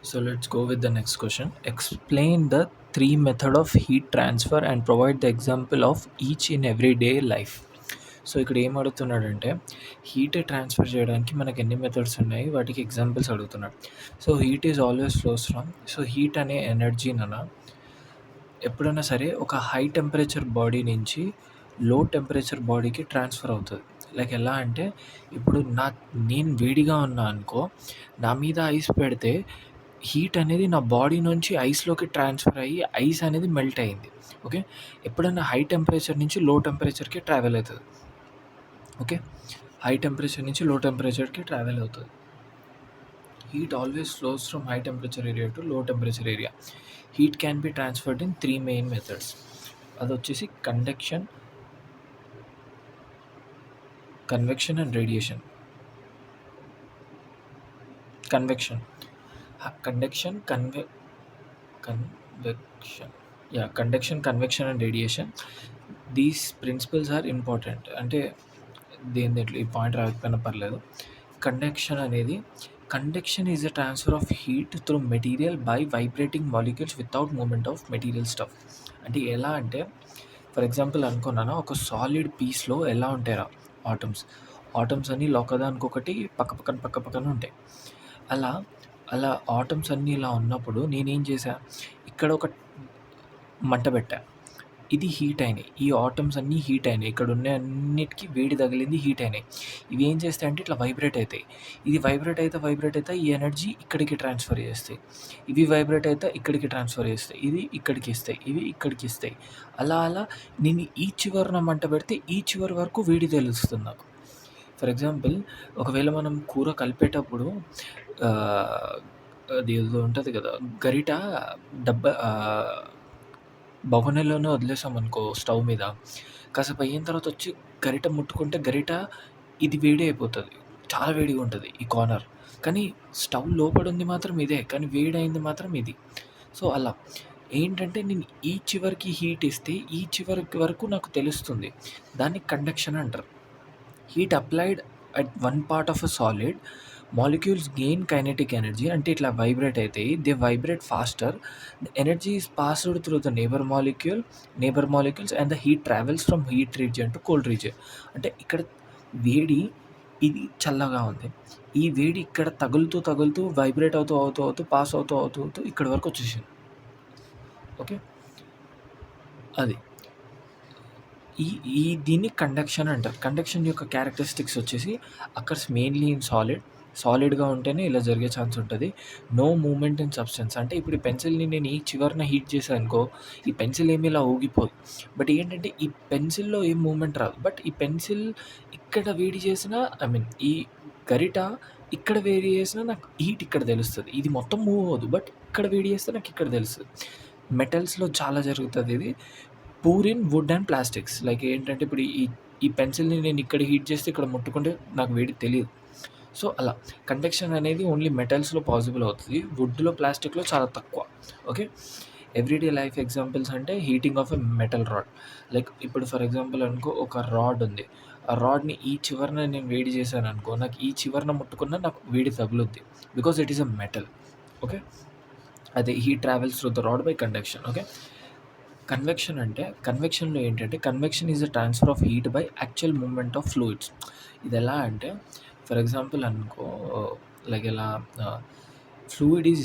So let's go with the next question. Explain the three method of heat transfer and provide the example of each in everyday life. So ఇక్కడ ఏం అడుగుతున్నాడంటే heat transfer చేయడానికి మనకి ఎన్ని methods ఉన్నాయి వాటికి examples అడుగుతున్నాడు. So heat is always flows from so heat అనే ఎనర్జీనన ఎప్పుడైనా సరే ఒక హై టెంపరేచర్ బాడీ నుంచి లో టెంపరేచర్ బాడీకి ట్రాన్స్ఫర్ అవుతుంది. లైక్ ఎలా అంటే ఇప్పుడు నేను వేడిగా ఉన్నా అనుకో, నా మీద ఐస్ పెడితే హీట్ అనేది నా బాడీ నుంచి ఐస్‌లోకి ట్రాన్స్‌ఫర్ అయ్యి, ఐస్ అనేది మెల్ట్ అయింది. ఓకే. ఎప్పుడన్నా హై టెంపరేచర్ నుంచి లో టెంపరేచర్‌కి ట్రావెల్ అయితది. ఓకే. హై టెంపరేచర్ నుంచి లో టెంపరేచర్‌కి ట్రావెల్ అవుతది. Heat always flows from high temperature area to low temperature area. Heat can be transferred in 3 main methods. అదొచ్చేసి convection and radiation. Convection. Conduction, convection. Yeah, conduction, convection and radiation. These principles are important. అంటే దీంట్లో ఈ point రాకపోయినా పర్లేదు. Conduction is a transfer of heat through material by vibrating molecules without movement of material stuff. అంటే ఎలా అంటే for example అనుకున్నాను, ఒక సాలిడ్ పీస్లో ఎలా ఉంటాయిరా ఆటమ్స్. ఆటమ్స్ అన్నీ ఒకదానికొకటి పక్క పక్కన ఉంటాయి. అలా అలా ఆటమ్స్ అన్నీ ఇలా ఉన్నప్పుడు నేనేం చేశా, ఇక్కడ ఒక మంట పెట్టా. ఇది హీట్ అయినాయి. ఈ ఆటమ్స్ అన్నీ హీట్ అయినాయి. ఇక్కడ ఉన్న అన్నిటికి వేడి తగిలింది, హీట్ అయినాయి. ఇవి ఏం చేస్తాయంటే ఇట్లా వైబ్రేట్ అవుతాయి. ఇది వైబ్రేట్ అయితే ఈ ఎనర్జీ ఇక్కడికి ట్రాన్స్ఫర్ చేస్తాయి. ఇవి వైబ్రేట్ అయితే ఇక్కడికి ట్రాన్స్ఫర్ చేస్తాయి. ఇది ఇక్కడికి ఇస్తాయి. ఇవి ఇక్కడికి ఇస్తాయి. అలా అలా నేను ఈ చివరన మంట పెడితే ఈ చివరి వరకు వేడి తెలుస్తుంది నాకు. ఫర్ ఎగ్జాంపుల్ ఒకవేళ మనం కూర కలిపేటప్పుడు అది ఏదో ఉంటుంది కదా, గరిట డబ్బా బగోనీలోనే వదిలేసామనుకో స్టవ్ మీద, కాసేపు అయిన తర్వాత వచ్చి గరిట ముట్టుకుంటే గరిట ఇది వేడి అయిపోతుంది. చాలా వేడిగా ఉంటుంది ఈ కార్నర్. కానీ స్టవ్ లోపల ఉంది మాత్రం ఇదే, కానీ వేడి అయింది మాత్రం ఇది. సో అలా ఏంటంటే నేను ఈ చివరికి హీట్ ఇస్తే ఈ చివరికి వరకు నాకు తెలుస్తుంది. దాన్ని కండక్షన్ అంటారు. Heat applied at one part of a solid, molecules gain kinetic energy. అంటే ఇట్లా వైబ్రేట్ అవుతాయి. They vibrate faster. The energy is passed through the neighbour molecules and the heat travels from heat region to cold region. అంటే ఇక్కడ వేడి ఇది చల్లగా ఉంది. ఈ వేడి ఇక్కడ తగులుతూ వైబ్రేట్ అవుతూ పాస్ అవుతూ ఇక్కడి వరకు వచ్చేసింది. ఓకే. అది ఈ ఈ దీన్ని కండక్షన్ అంటారు. కండక్షన్ యొక్క క్యారెక్టరిస్టిక్స్ వచ్చేసి అకర్స్ మెయిన్లీ ఇన్ సాలిడ్‌గా ఉంటేనే ఇలా జరిగే ఛాన్స్ ఉంటది. No movement in substance. అంటే ఇప్పుడు ఈ పెన్సిల్‌ని నేను ఈ చివరన హీట్ చేశాననుకో, ఈ పెన్సిల్ ఏమి ఇలా ఊగిపోదు. బట్ ఏంటంటే ఈ పెన్సిల్‌లో ఏం మూవ్‌మెంట్ రాదు. బట్ ఈ పెన్సిల్ ఇక్కడ వేడి చేసినా, ఐ మీన్ ఈ గరిట ఇక్కడ వేడి చేసినా నాకు హీట్ ఇక్కడ తెలుస్తది. ఇది మొత్తం మూవ్ అవ్వదు. బట్ ఇక్కడ వేడి చేస్తే నాకు ఇక్కడ తెలుస్తది. మెటల్స్‌లో చాలా జరుగుతది ఇది. Poor in wood and plastics. Like ఏంటంటే ఇప్పుడు ఈ పెన్సిల్‌ని నేను ఇక్కడ హీట్ చేస్తే ఇక్కడ ముట్టుకుంటే నాకు వేడి తెలీదు. సో అలా కండక్షన్ అనేది ఓన్లీ మెటల్స్‌లో పాసిబుల్ అవుతది. వుడ్‌లో, ప్లాస్టిక్‌లో చాలా తక్కువ. ఓకే. ఎవ్రీడే లైఫ్ ఎగ్జాంపుల్స్ అంటే heating of a metal rod. Like ఇప్పుడు ఫర్ ఎగ్జాంపుల్ అనుకో, ఒక రాడ్ ఉంది. ఆ రాడ్‌ని ఈ చివరన నేను వేడి చేశాననుకో, నాకు ఈ చివరన ముట్టుకున్నా నాకు వేడి తగులుద్ది. Because it is a metal. Okay. అదే heat travels through the rod by conduction. Okay. కన్వెక్షన్‌లో ఏంటంటే convection is the transfer of heat by actual movement of fluids. ఇది ఎలా అంటే ఫర్ ఎగ్జాంపుల్ అనుకో, లైక్ ఎలా ఫ్లూయిడ్ ఈజ్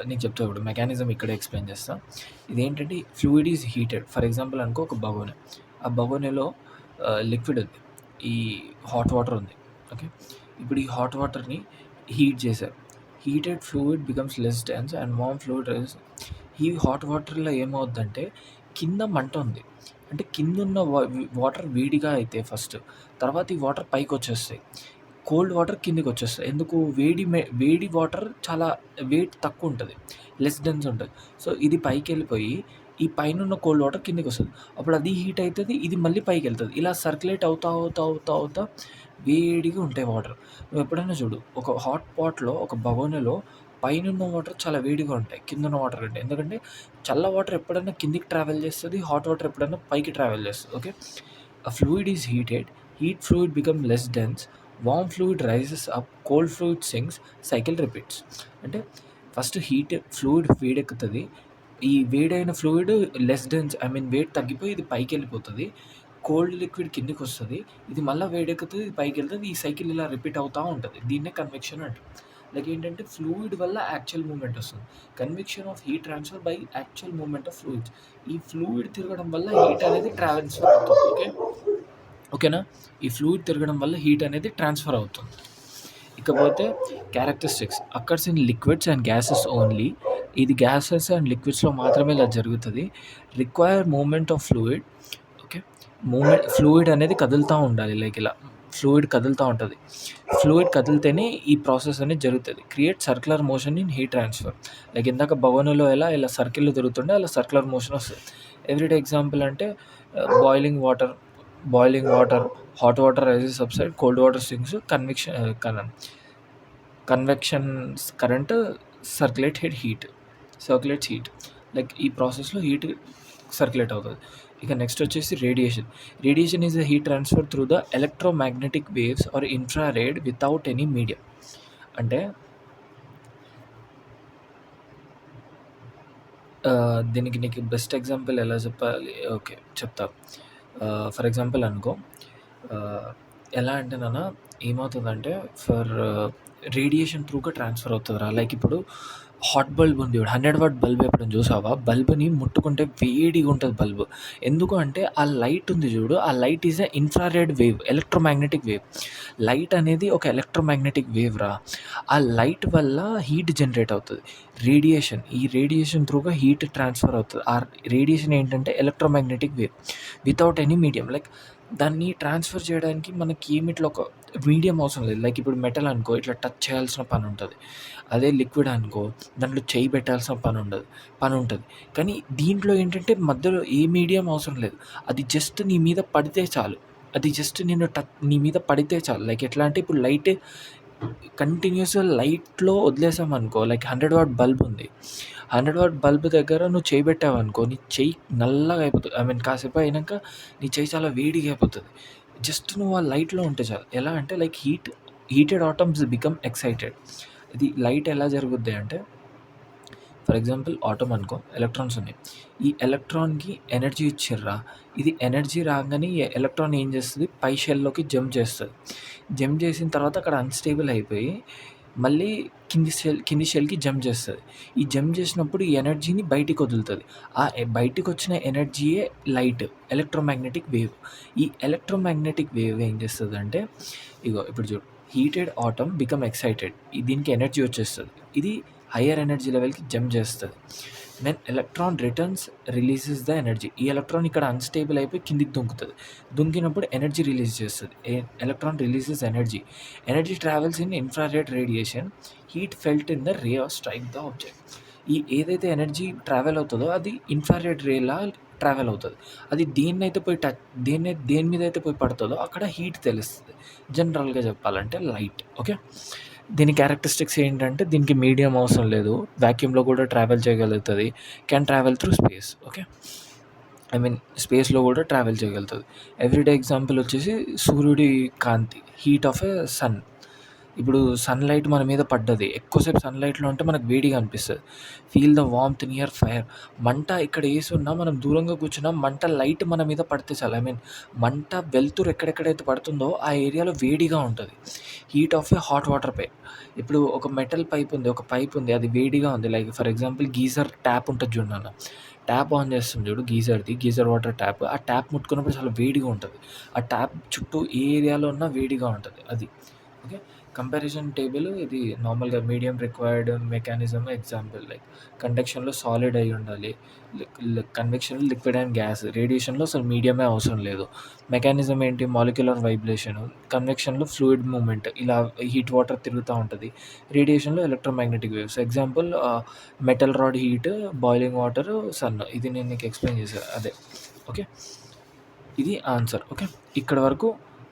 నీకు చెప్తా ఇప్పుడు మెకానిజం ఇక్కడే ఎక్స్‌ప్లెయిన్ చేస్తా. ఇదేంటంటే fluid is heated. For example అనుకో, ఒక బగోని. ఆ బగోనిలో లిక్విడ్ ఉంది. ఈ హాట్ వాటర్ ఉంది. ఓకే. ఇప్పుడు ఈ హాట్ వాటర్‌ని హీట్ చేశారు. Heated fluid becomes less dense and warm fluid rises. ఈ హాట్ వాటర్‌లో ఏమవుద్దంటే కింద మంట ఉంది. అంటే కిందున్న వాటర్ వేడిగా అయితే ఫస్ట్, తర్వాత ఈ వాటర్ పైకొచ్చేస్తాయి. కోల్డ్ వాటర్ కిందకొచ్చేస్తాయి. ఎందుకు? వేడి వాటర్ చాలా వెయిట్ తక్కువుంటది. లెస్ డెన్స్ ఉంటది. సో ఇది పైకెళ్ళిపోయి ఈ పైనున్న కోల్డ్ వాటర్ కిందకొస్తది. అప్పుడు అది హీట్ అయితది. ఇది మళ్ళీ పైకెళ్తది. ఇలా సర్క్యులేట్ అవుతా వేడిగా ఉంటాయి వాటర్. నువ్వెప్పుడైనా చూడు, ఒక హాట్ పాట్‌లో, ఒక బగోనీలో పైనున్న వాటర్ చాలా వేడిగా ఉంటాయి కిందున్న వాటర్ కంటే. ఎందుకంటే చల్ల వాటర్ ఎప్పుడైనా కిందికి ట్రావెల్ చేస్తది. హాట్ వాటర్ ఎప్పుడైనా పైకి ట్రావెల్ చేస్తది. Okay. A fluid is heated, heat fluid becomes less dense, warm fluid rises up, cold fluid sinks, cycle repeats. అంటే ఫస్ట్ ఫ్లూయిడ్ వేడెక్కుతది. ఈ వేడైన ఫ్లూయిడ్ లెస్ డెన్స్ వెయిట్ తగ్గిపోయి ఇది పైకెళ్ళిపోతది. Cold liquid కిందకొస్తది. ఇది మళ్ళా వేడెక్కుతది. ఇది పైకెళ్తది. ఈ సైకిల్ ఇలా రిపీట్ అవుతా ఉంటది. దీన్నే కన్వెక్షన్ అంటారు. లైక్ ఏంటంటే ఫ్లూయిడ్ వల్ల యాక్చువల్ మూవ్‌మెంట్ వస్తుంది. Convection of heat transfer by actual movement of fluids. ఈ ఫ్లూయిడ్ తిరగడం వల్ల హీట్ అనేది ట్రాన్స్‌ఫర్ అవుతుంది. ఓకేనా? ఈ ఫ్లూయిడ్ తిరగడం వల్ల హీట్ అనేది ట్రాన్స్‌ఫర్ అవుతుంది. ఇకపోతే characteristics occurs in liquids and gases only. ఇది గ్యాసెస్ అండ్ లిక్విడ్స్‌లో మాత్రమే ఇలా జరుగుతది. Require movement of fluid. Okay. Fluid అనేది కదులుతా ఉండాలి. లైక్ ఇలా ఫ్లూయిడ్ కదులుతా ఉంటది. ఫ్లూయిడ్ కదిలితేనే ఈ ప్రాసెస్ అనేది జరుగుతది. Create circular motion in heat transfer. Like ఇందాక భవనంలో ఇలా సర్కిల్‌లో తిరుగుతుండే అలా సర్క్యులర్ మోషన్ వస్తది. ఎవ్రీడే ఎగ్జాంపుల్ అంటే boiling water, hot water rises upside, cold water sinks, convection current circulates heat. Like ఈ ప్రాసెస్‌లో హీట్ సర్క్యులేట్ అవుతది. ఇక నెక్స్ట్ వచ్చేసి radiation is the heat transfer through the electromagnetic waves or infrared without any medium. అంటే దీనికి నీకు best example ఎలా చెప్పాలి? ఓకే, చెప్తా. ఫర్ ఎగ్జాంపుల్ అనుకో, ఎలా అంటే నాన్న ఏమవుతుందంటే రేడియేషన్ త్రూగా ట్రాన్స్ఫర్ అవుతుందిరా. లైక్ ఇప్పుడు హాట్ బల్బ్ ఉంది చూడు, 100 వాట్ బల్బ్ ఎప్పుడైనా చూసావా? బల్బ్‌ని ముట్టుకుంటే వేడిగా ఉంటది బల్బ్. ఎందుకు అంటే ఆ లైట్ ఉంది చూడు, ఆ light is a infrared wave, electromagnetic wave. Light అనేది ఒక ఎలక్ట్రోమాగ్నెటిక్ వేవ్ రా. ఆ లైట్ వల్ల హీట్ జనరేట్ అవుతది. ఈ రేడియేషన్ త్రూగా హీట్ ట్రాన్స్ఫర్ అవుతది. ఆ రేడియేషన్ ఏంటంటే electromagnetic wave without any medium. Like దాన్ని ట్రాన్స్ఫర్ చేయడానికి మనకి ఇట్లా ఒక మీడియం అవసరం లేదు. లైక్ ఇప్పుడు మెటల్ అనుకో, ఇట్లా టచ్ చేయాల్సిన పని ఉంటది. అదే లిక్విడ్ అనుకో, దాంట్లో చెయ్యి పెట్టాల్సిన పని ఉంటది. కానీ దీంట్లో ఏంటంటే మధ్యలో ఏ మీడియం అవసరం లేదు. అది జస్ట్ నీ మీద పడితే చాలు. నీ మీద పడితే చాలు. లైక్ ఎట్లా అంటే ఇప్పుడు లైట్ కంటిన్యూస్‌గా లైట్‌లో వదిలేసామనుకో, లైక్ 100 వాట్ బల్బ్ ఉంది. 100 వాట్ బల్బ్ దగ్గర నువ్వు చెయ్యి పెట్టావనుకో, నీ చెయ్యి నల్లగా అయిపోతది. కాసేపు అయినంక నీ చెయ్యి చాలా వేడిగా అయిపోతది. జస్ట్ నువ్వు ఆ లైట్‌లో ఉంటే చాలు. ఎలా అంటే like heated atoms become excited. ఇది లైట్ ఎలా జరుగుద్ది అంటే, ఫర్ ఎగ్జాంపుల్ ఆటమ్ అనుకో, ఎలక్ట్రాన్స్ ఉన్నాయి. ఈ ఎలక్ట్రాన్‌కి ఎనర్జీ ఇచ్చిర్రా. ఇది ఎనర్జీ రాగానే ఈ ఎలక్ట్రాన్ ఏం చేస్తది, పై షెల్‌లోకి జంప్ చేస్తది. జంప్ చేసిన తర్వాత అక్కడ అన్‌స్టేబుల్ అయిపోయి మళ్ళీ కింది షెల్‌కి జంప్ చేస్తది. ఈ జంప్ చేసినప్పుడు ఈ ఎనర్జీని బయటికి వదులుతది. బయటికొచ్చిన ఎనర్జీయే లైట్, ఎలక్ట్రోమాగ్నెటిక్ వేవ్. ఈ ఎలక్ట్రోమాగ్నెటిక్ వేవ్ ఏం చేస్తదంటే, ఇప్పుడు చూడు, హీటెడ్ ఆటమ్ బికమ్ ఎక్సైటెడ్. దీనికి ఎనర్జీ వచ్చేస్తది. ఇది హయ్యర్ ఎనర్జీ లెవెల్‌కి జంప్ చేస్తది. When electron returns releases the energy. ఈ ఎలక్ట్రాన్ ఇక్కడ అన్‌స్టేబుల్ అయిపోయి కిందికి దుంకుతది. దుంకినప్పుడు ఎనర్జీ రిలీజ్ చేస్తది. Electron releases energy. Energy travels in infrared radiation. Heat felt in the ray or strike the object. ఏదైతే ఎనర్జీ ట్రావెల్ అవుతదో అది ఇన్ఫ్రారెడ్ రేలా ట్రావెల్ అవుతది. అది దేని మీద అయితే పోయి పడతదో అక్కడ హీట్ తెలుస్తది. జనరల్‌గా చెప్పాలంటే లైట్. ఓకే. దీని క్యారెక్టరిస్టిక్స్ ఏంటంటే, దీనికి మీడియం అవసరం లేదు. వాక్యూమ్‌లో కూడా ట్రావెల్ చేయగలుగుతది. Can travel through space. Okay. స్పేస్‌లో కూడా ట్రావెల్ చేయగలుగుతది. ఎవ్రీడే ఎగ్జాంపుల్ వచ్చేసి సూర్యుడి కాంతి, హీట్ ఆఫ్ ఎ సన్. ఇప్పుడు సన్‌లైట్ మన మీద పడ్డది. ఎక్కువసేపు సన్‌లైట్‌లో ఉంటే మనకు వేడిగా అనిపిస్తది. Feel the warmth near fire. మంట ఇక్కడ ఏసున్నా మనం దూరంగా కూర్చున్నా మంట లైట్ మన మీద పడితే చాలు. మంట వెలుతురు ఎక్కడెక్కడైతే పడుతుందో ఆ ఏరియాలో వేడిగా ఉంటది. Heat of a hot water pipe. ఇప్పుడు ఒక మెటల్ పైప్ ఉంది. ఒక పైప్ ఉంది. అది వేడిగా ఉంది. Like for example geyser tap ఉంటది చూడు నాన్న. ట్యాప్ ఆన్ చేస్తాం చూడు గీజర్ వాటర్ ట్యాప్. ఆ ట్యాప్ ముట్టుకున్నప్పుడు చాలా వేడిగా ఉంటది. ఆ ట్యాప్ చుట్టూ ఏ ఏరియాలో ఉన్నా వేడిగా ఉంటది అది. ఓకే. కంపారిజన్ టేబుల్ ఇది నార్మల్‌గా medium required mechanism example like కండక్షన్‌లో సాలిడ్ అయ్యి ఉండాలి. కన్వెక్షన్‌లో లిక్విడ్ అండ్ గ్యాస్. రేడియేషన్‌లో అసలు మీడియమే అవసరం లేదు. మెకానిజం ఏంటి, మాలిక్యులర్ వైబ్రేషన్. కన్వెక్షన్‌లో ఫ్లూయిడ్ మూవ్‌మెంట్. ఇలా హీట్ వాటర్ తిరుగుతా ఉంటది. రేడియేషన్‌లో electromagnetic waves. Example metal rod heat, boiling water, sun. ఇది నేను నీకు ఎక్స్‌ప్లెయిన్ చేశా అదే. ఓకే. ఇది ఆన్సర్. ఓకే. ఇక్కడి వరకు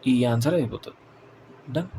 ఈ ఆన్సర్ అయిపోతది. డన్.